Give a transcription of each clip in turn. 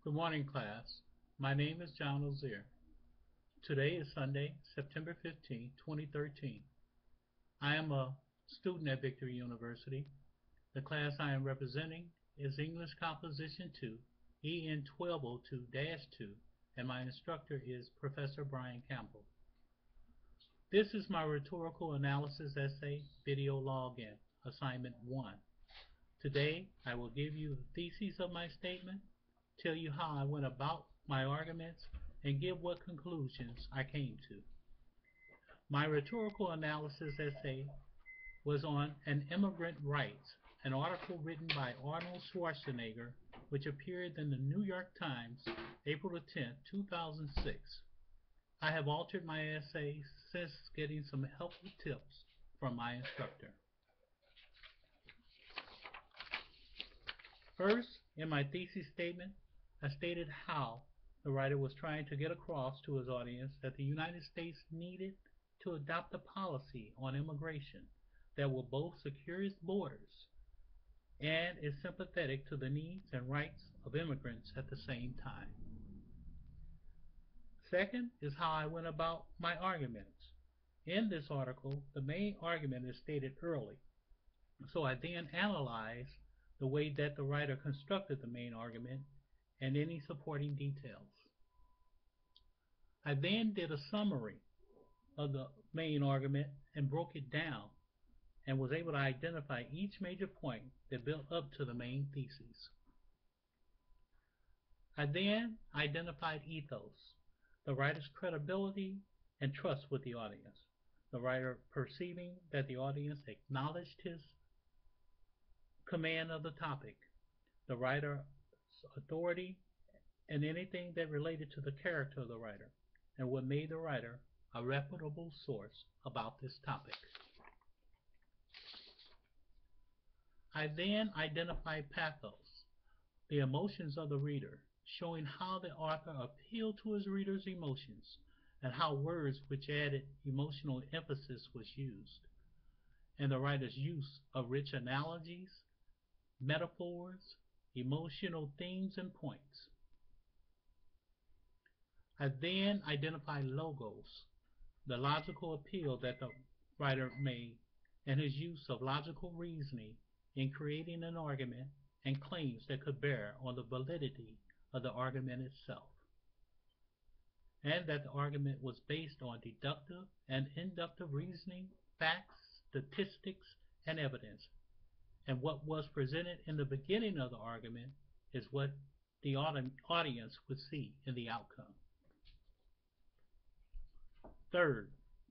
Good morning, class. My name is John Ozier. Today is Sunday, September 15, 2013. I am a student at Victory University. The class I am representing is English Composition 2, EN 1202-2, and my instructor is Professor Brian Campbell. This is my rhetorical analysis essay video login, assignment 1. Today, I will give you the thesis of my statement, tell you how I went about my arguments, and give what conclusions I came to. My rhetorical analysis essay was on An Immigrant Writes, an article written by Arnold Schwarzenegger, which appeared in the New York Times, April 10, 2006. I have altered my essay since getting some helpful tips from my instructor. First, in my thesis statement, I stated how the writer was trying to get across to his audience that the United States needed to adopt a policy on immigration that will both secure its borders and is sympathetic to the needs and rights of immigrants at the same time. Second is how I went about my arguments. In this article, the main argument is stated early, so I then analyzed the way that the writer constructed the main argument and any supporting details. I then did a summary of the main argument and broke it down and was able to identify each major point that built up to the main thesis. I then identified ethos, the writer's credibility and trust with the audience, the writer perceiving that the audience acknowledged his command of the topic, the writer's authority, and anything that related to the character of the writer, and what made the writer a reputable source about this topic. I then identified pathos, the emotions of the reader, showing how the author appealed to his reader's emotions and how words which added emotional emphasis was used, and the writer's use of rich analogies, metaphors, emotional themes, and points. I then identified logos, the logical appeal that the writer made, and his use of logical reasoning in creating an argument and claims that could bear on the validity of the argument itself, and that the argument was based on deductive and inductive reasoning, facts, statistics, and evidence, and what was presented in the beginning of the argument is what the audience would see in the outcome. Third,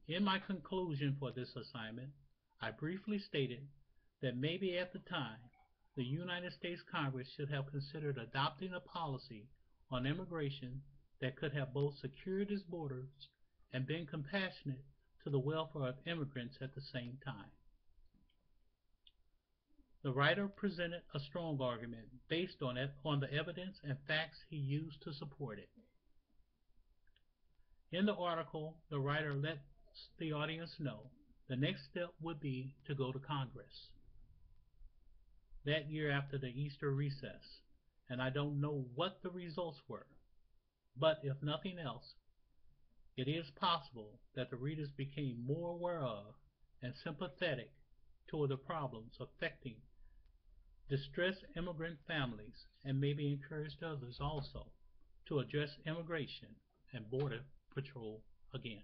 in my conclusion for this assignment, I briefly stated that maybe at the time, the United States Congress should have considered adopting a policy on immigration that could have both secured its borders and been compassionate to the welfare of immigrants at the same time. The writer presented a strong argument based on the evidence and facts he used to support it. In the article, the writer let the audience know the next step would be to go to Congress that year after the Easter recess, and I don't know what the results were, but if nothing else, it is possible that the readers became more aware of and sympathetic toward the problems affecting distressed immigrant families, and maybe encouraged others also to address immigration and border patrol again.